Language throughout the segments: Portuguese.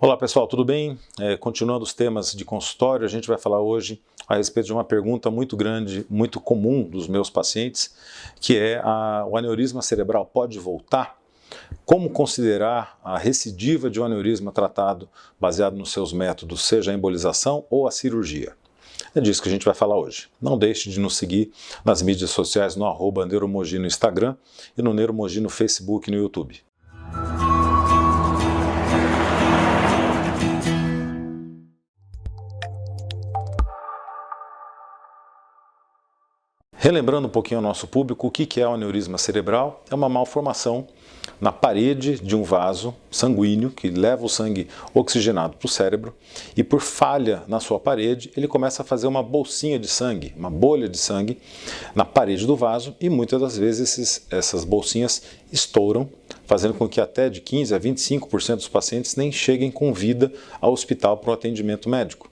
Olá pessoal, tudo bem? Continuando os temas de consultório, a gente vai falar hoje a respeito de uma pergunta muito grande, muito comum dos meus pacientes, que é o aneurisma cerebral pode voltar? Como considerar a recidiva de um aneurisma tratado baseado nos seus métodos, seja a embolização ou a cirurgia? É disso que a gente vai falar hoje. Não deixe de nos seguir nas mídias sociais no @Neuromogi no Instagram e no Neuromogi no Facebook e no YouTube. Relembrando um pouquinho ao nosso público, o que é o aneurisma cerebral? É uma malformação na parede de um vaso sanguíneo que leva o sangue oxigenado para o cérebro e por falha na sua parede ele começa a fazer uma bolsinha de sangue, uma bolha de sangue na parede do vaso e muitas das vezes essas bolsinhas estouram, fazendo com que até de 15 a 25% dos pacientes nem cheguem com vida ao hospital para o atendimento médico.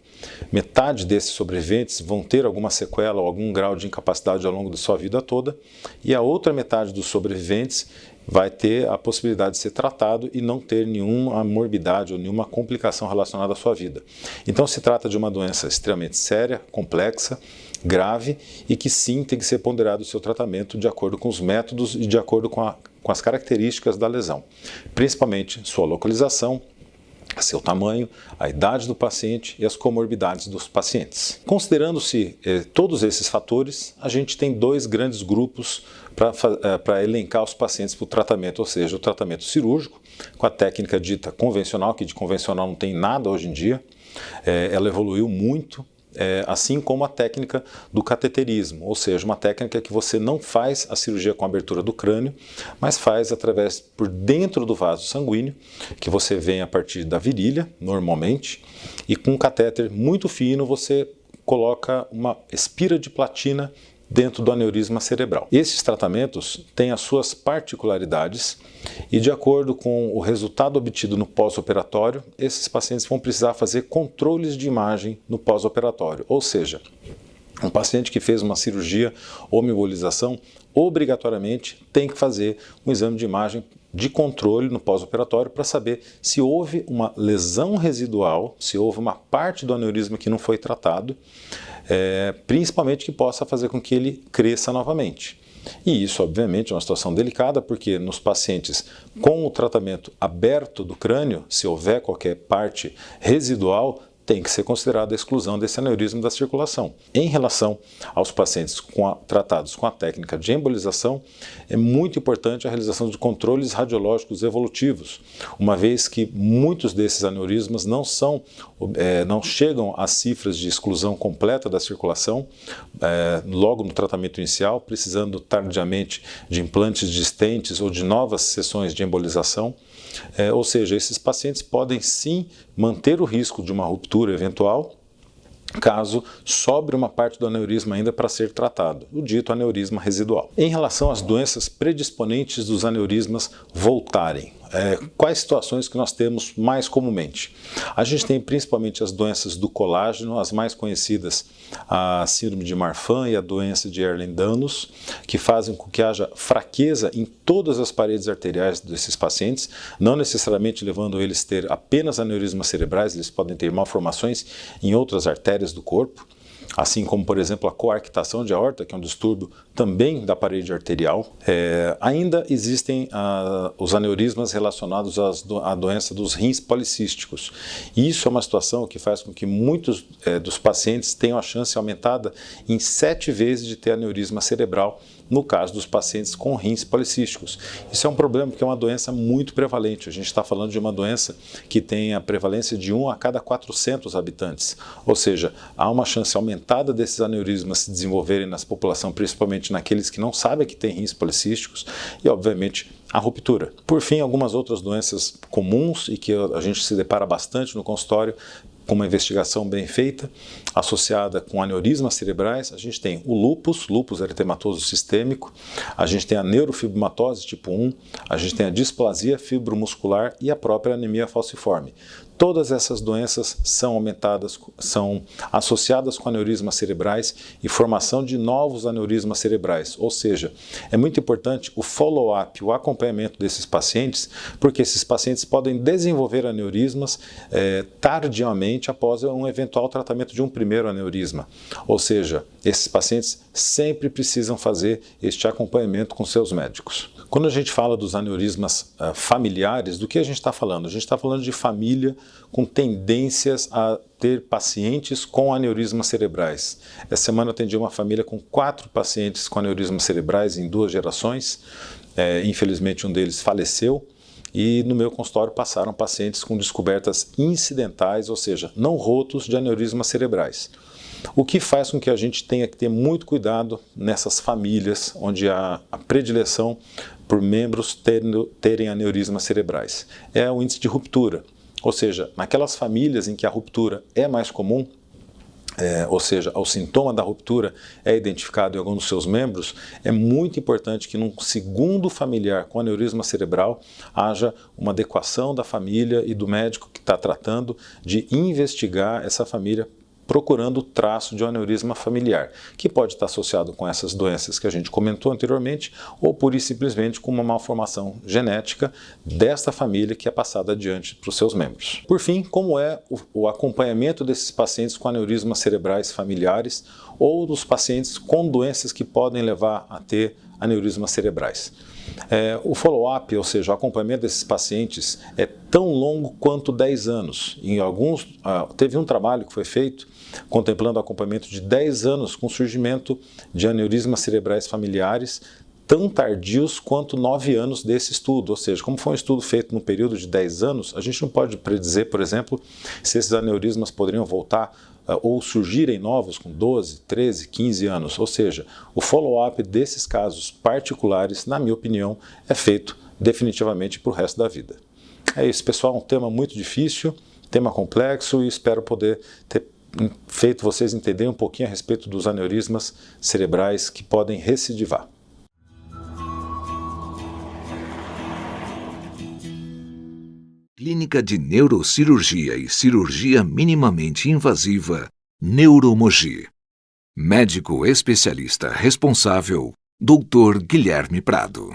Metade desses sobreviventes vão ter alguma sequela ou algum grau de incapacidade ao longo da sua vida toda, e a outra metade dos sobreviventes vai ter a possibilidade de ser tratado e não ter nenhuma morbidade ou nenhuma complicação relacionada à sua vida. Então se trata de uma doença extremamente séria, complexa, grave e que sim tem que ser ponderado o seu tratamento de acordo com os métodos e de acordo com as características da lesão, principalmente sua localização, seu tamanho, a idade do paciente e as comorbidades dos pacientes. Considerando-se todos esses fatores, a gente tem dois grandes grupos para elencar os pacientes para o tratamento, ou seja, o tratamento cirúrgico, com a técnica dita convencional, que de convencional não tem nada hoje em dia, ela evoluiu muito, assim como a técnica do cateterismo, ou seja, uma técnica que você não faz a cirurgia com a abertura do crânio, mas faz através por dentro do vaso sanguíneo, que você vem a partir da virilha, normalmente, e com um catéter muito fino você coloca uma espira de platina dentro do aneurisma cerebral. Esses tratamentos têm as suas particularidades e, de acordo com o resultado obtido no pós-operatório, esses pacientes vão precisar fazer controles de imagem no pós-operatório, ou seja, um paciente que fez uma cirurgia ou uma embolização obrigatoriamente tem que fazer um exame de imagem de controle no pós-operatório para saber se houve uma lesão residual, se houve uma parte do aneurisma que não foi tratado, principalmente que possa fazer com que ele cresça novamente. E isso, obviamente, é uma situação delicada, porque nos pacientes com o tratamento aberto do crânio, se houver qualquer parte residual, tem que ser considerada a exclusão desse aneurisma da circulação. Em relação aos pacientes tratados com a técnica de embolização, é muito importante a realização de controles radiológicos evolutivos, uma vez que muitos desses aneurismas não chegam às cifras de exclusão completa da circulação logo no tratamento inicial, precisando tardiamente de implantes de stents ou de novas sessões de embolização. Ou seja, esses pacientes podem sim manter o risco de uma ruptura eventual, caso sobre uma parte do aneurisma ainda para ser tratado, o dito aneurisma residual. Em relação às doenças predisponentes dos aneurismas voltarem, quais situações que nós temos mais comumente? A gente tem principalmente as doenças do colágeno, as mais conhecidas, a síndrome de Marfan e a doença de Ehlers-Danlos, que fazem com que haja fraqueza em todas as paredes arteriais desses pacientes, não necessariamente levando eles a ter apenas aneurismas cerebrais, eles podem ter malformações em outras artérias do corpo, assim como, por exemplo, a coarctação de aorta, que é um distúrbio também da parede arterial. Ainda existem os aneurismas relacionados à doença dos rins policísticos. E isso é uma situação que faz com que muitos dos pacientes tenham a chance aumentada em 7 vezes de ter aneurisma cerebral, no caso dos pacientes com rins policísticos. Isso é um problema porque é uma doença muito prevalente. A gente está falando de uma doença que tem a prevalência de 1 a cada 400 habitantes. Ou seja, há uma chance aumentada desses aneurismas se desenvolverem na população, principalmente naqueles que não sabem que têm rins policísticos e, obviamente, a ruptura. Por fim, algumas outras doenças comuns e que a gente se depara bastante no consultório, com uma investigação bem feita, associada com aneurismas cerebrais, a gente tem o lúpus eritematoso sistêmico, a gente tem a neurofibromatose tipo 1, a gente tem a displasia fibromuscular e a própria anemia falciforme. Todas essas doenças são associadas com aneurismas cerebrais e formação de novos aneurismas cerebrais. Ou seja, é muito importante o follow-up, o acompanhamento desses pacientes, porque esses pacientes podem desenvolver aneurismas tardiamente após um eventual tratamento de um primeiro aneurisma. Ou seja, esses pacientes sempre precisam fazer este acompanhamento com seus médicos. Quando a gente fala dos aneurismas familiares, do que a gente está falando? A gente está falando de família com tendências a ter pacientes com aneurismas cerebrais. Essa semana eu atendi uma família com 4 pacientes com aneurismas cerebrais em 2 gerações. Infelizmente um deles faleceu. E no meu consultório passaram pacientes com descobertas incidentais, ou seja, não rotos de aneurismas cerebrais. O que faz com que a gente tenha que ter muito cuidado nessas famílias onde há a predileção por membros terem aneurismas cerebrais. É o índice de ruptura, ou seja, naquelas famílias em que a ruptura é mais comum, ou seja, o sintoma da ruptura é identificado em algum dos seus membros, é muito importante que num segundo familiar com aneurisma cerebral haja uma adequação da família e do médico que está tratando de investigar essa família procurando o traço de um aneurisma familiar, que pode estar associado com essas doenças que a gente comentou anteriormente, ou pura e simplesmente com uma malformação genética desta família que é passada adiante para os seus membros. Por fim, como é o acompanhamento desses pacientes com aneurismas cerebrais familiares ou dos pacientes com doenças que podem levar a ter aneurismas cerebrais? O follow-up, ou seja, o acompanhamento desses pacientes é tão longo quanto 10 anos. Em alguns, teve um trabalho que foi feito contemplando o acompanhamento de 10 anos com o surgimento de aneurismas cerebrais familiares tão tardios quanto 9 anos desse estudo. Ou seja, como foi um estudo feito no período de 10 anos, a gente não pode predizer, por exemplo, se esses aneurismas poderiam voltar ou surgirem novos com 12, 13, 15 anos. Ou seja, o follow-up desses casos particulares, na minha opinião, é feito definitivamente para o resto da vida. É isso, pessoal, um tema muito difícil, tema complexo, e espero poder ter feito vocês entenderem um pouquinho a respeito dos aneurismas cerebrais que podem recidivar. Clínica de Neurocirurgia e Cirurgia Minimamente Invasiva, Neuromogi. Médico especialista responsável, Dr. Guilherme Prado.